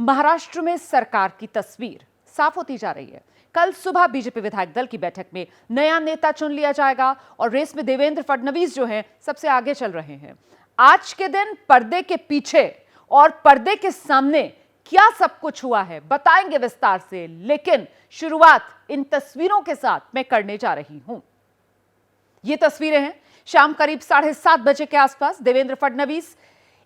महाराष्ट्र में सरकार की तस्वीर साफ होती जा रही है। कल सुबह बीजेपी विधायक दल की बैठक में नया नेता चुन लिया जाएगा और रेस में देवेंद्र फडणवीस जो हैं सबसे आगे चल रहे हैं। आज के दिन पर्दे के पीछे और पर्दे के सामने क्या सब कुछ हुआ है बताएंगे विस्तार से, लेकिन शुरुआत इन तस्वीरों के साथ मैं करने जा रही हूं। ये तस्वीरें हैं शाम करीब 7:30 बजे के आसपास। देवेंद्र फडणवीस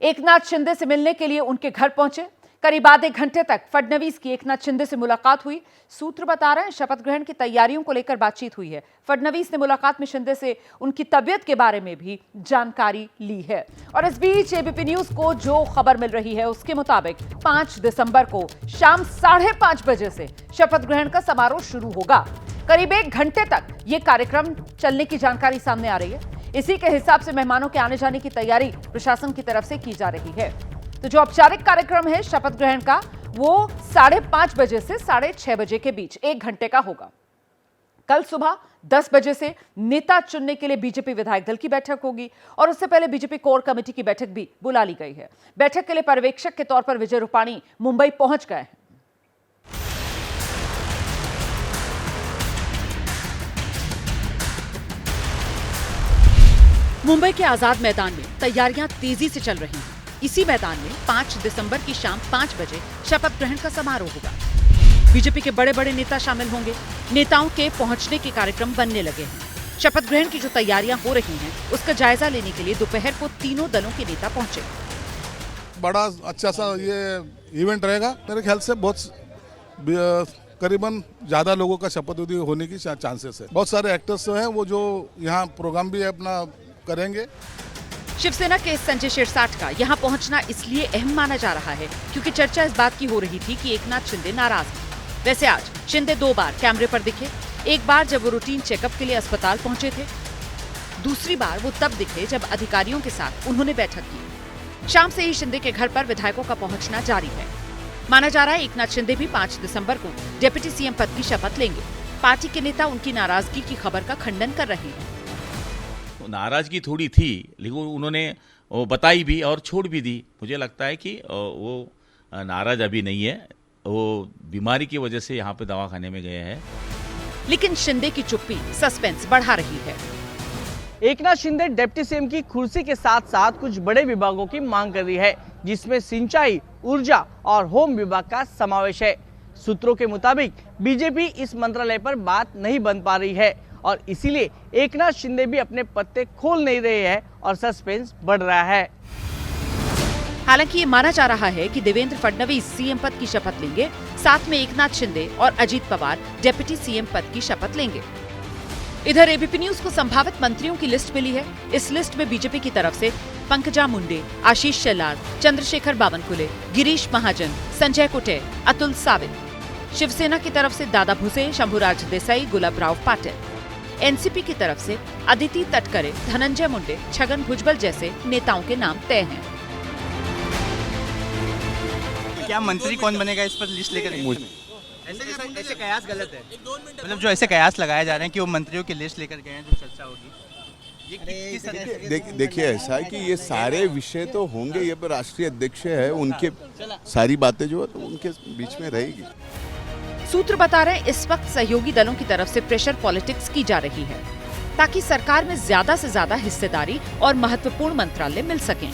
एकनाथ शिंदे से मिलने के लिए उनके घर पहुंचे। करीब आधे घंटे तक फडणवीस की एकनाथ शिंदे से मुलाकात हुई। सूत्र बता रहे हैं शपथ ग्रहण की तैयारियों को लेकर बातचीत हुई है। फडणवीस ने मुलाकात में शिंदे से उनकी तबीयत के बारे में भी जानकारी ली है। और इस बीच एबीपी न्यूज को जो खबर मिल रही है उसके मुताबिक 5 दिसंबर को शाम 5:30 बजे से शपथ ग्रहण का समारोह शुरू होगा। करीब 1 घंटे तक ये कार्यक्रम चलने की जानकारी सामने आ रही है। इसी के हिसाब से मेहमानों के आने जाने की तैयारी प्रशासन की तरफ से की जा रही है। तो जो औपचारिक कार्यक्रम है शपथ ग्रहण का वो 5:30 बजे से 6:30 बजे के बीच 1 घंटे का होगा। कल सुबह 10 बजे से नेता चुनने के लिए बीजेपी विधायक दल की बैठक होगी और उससे पहले बीजेपी कोर कमेटी की बैठक भी बुला ली गई है। बैठक के लिए पर्यवेक्षक के तौर पर विजय रूपाणी मुंबई पहुंच गए हैं। मुंबई के आजाद मैदान में तैयारियां तेजी से चल रही हैं। इसी मैदान में 5 दिसंबर की शाम 5 बजे शपथ ग्रहण का समारोह होगा। बीजेपी के बड़े बड़े नेता शामिल होंगे। नेताओं के पहुंचने के कार्यक्रम बनने लगे हैं। शपथ ग्रहण की जो तैयारियां हो रही हैं उसका जायजा लेने के लिए दोपहर को तीनों दलों के नेता पहुंचे। बड़ा अच्छा सा ये इवेंट रहेगा। मेरे ख्याल से बहुत करीबन ज्यादा लोगों का शपथ विधि होने की चांसेस है। बहुत सारे एक्टर्स हैं वो जो यहाँ प्रोग्राम भी अपना करेंगे। शिवसेना के संजय शिरसाट का यहाँ पहुँचना इसलिए अहम माना जा रहा है क्योंकि चर्चा इस बात की हो रही थी कि एकनाथ शिंदे नाराज हैं। वैसे आज शिंदे 2 बार कैमरे पर दिखे। एक बार जब वो रूटीन चेकअप के लिए अस्पताल पहुंचे थे, दूसरी बार वो तब दिखे जब अधिकारियों के साथ उन्होंने बैठक की। शाम से ही शिंदे के घर पर विधायकों का पहुंचना जारी है। माना जा रहा है एकनाथ शिंदे भी 5 दिसंबर को डिप्टी सीएम पद की शपथ लेंगे। पार्टी के नेता उनकी नाराजगी की खबर का खंडन कर रहे हैं। नाराजगी थोड़ी थी लेकिन उन्होंने वो बताई भी और छोड़ भी दी। मुझे लगता है कि वो नाराज अभी नहीं है, वो बीमारी की वजह से यहाँ पे दवाखाने में गए हैं। लेकिन शिंदे की चुप्पी सस्पेंस बढ़ा रही है। एकनाथ शिंदे डिप्टी सीएम की कुर्सी के साथ साथ कुछ बड़े विभागों की मांग कर रही है, जिसमें सिंचाई, ऊर्जा और होम विभाग का समावेश है। सूत्रों के मुताबिक बीजेपी इस मंत्रालय पर बात नहीं बन पा रही है और इसीलिए एकनाथ शिंदे भी अपने पत्ते खोल नहीं रहे हैं और सस्पेंस बढ़ रहा है। हालांकि ये माना जा रहा है कि देवेंद्र फडणवीस सीएम पद की शपथ लेंगे, साथ में एकनाथ शिंदे और अजीत पवार डिप्टी सीएम पद की शपथ लेंगे। इधर एबीपी न्यूज को संभावित मंत्रियों की लिस्ट मिली है। इस लिस्ट में बीजेपी की तरफ से पंकजा मुंडे, आशीष शेलार, चंद्रशेखर बावनकुले, गिरीश महाजन, संजय कुटे, अतुल सावित। शिवसेना की तरफ से दादा भुसे, शंभुराज देसाई, गुलाबराव पाटिल। एनसीपी की तरफ से अदिति तटकरे, धनंजय मुंडे, छगन भुजबल जैसे नेताओं के नाम तय हैं। क्या मंत्री कौन बनेगा इस पर लिस्ट लेकर ऐसे कयास गलत है। मतलब जो ऐसे कयास लगाए जा रहे हैं कि वो मंत्रियों की लिस्ट लेकर गए हैं जो चर्चा होगी। देखिए ऐसा है कि ये सारे विषय तो होंगे, ये पर राष्ट्रीय अध्यक्ष है, उनके सारी बातें जो है तो उनके बीच में रहेगी। सूत्र बता रहे हैं इस वक्त सहयोगी दलों की तरफ से प्रेशर पॉलिटिक्स की जा रही है ताकि सरकार में ज्यादा से ज्यादा हिस्सेदारी और महत्वपूर्ण मंत्रालय मिल सकें।